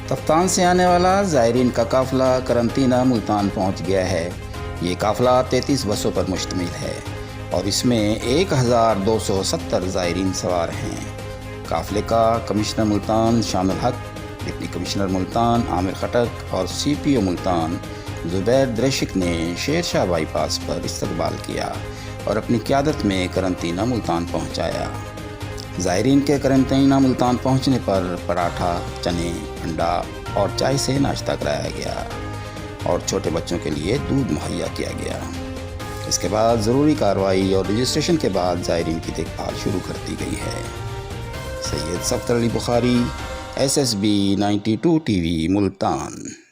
تفتان سے آنے والا زائرین کا قافلہ قرنطینہ ملتان پہنچ گیا ہے۔ یہ قافلہ 33 بسوں پر مشتمل ہے اور اس میں 1270 زائرین سوار ہیں۔ قافلے کا کمشنر ملتان شام الحق، ڈپٹی کمشنر ملتان عامر خٹک اور سی پی او ملتان زبیر درشک نے شیر شاہ بائی پاس پر استقبال کیا اور اپنی قیادت میں قرنطینہ ملتان پہنچایا۔ زائرین کے قرنطینہ ملتان پہنچنے پر پراٹھا، چنے، انڈا اور چائے سے ناشتہ کرایا گیا اور چھوٹے بچوں کے لیے دودھ مہیا کیا گیا۔ اس کے بعد ضروری کارروائی اور رجسٹریشن کے بعد زائرین کی دیکھ بھال شروع کر دی گئی ہے۔ سید صفدر علی بخاری، SSB 92 TV ملتان۔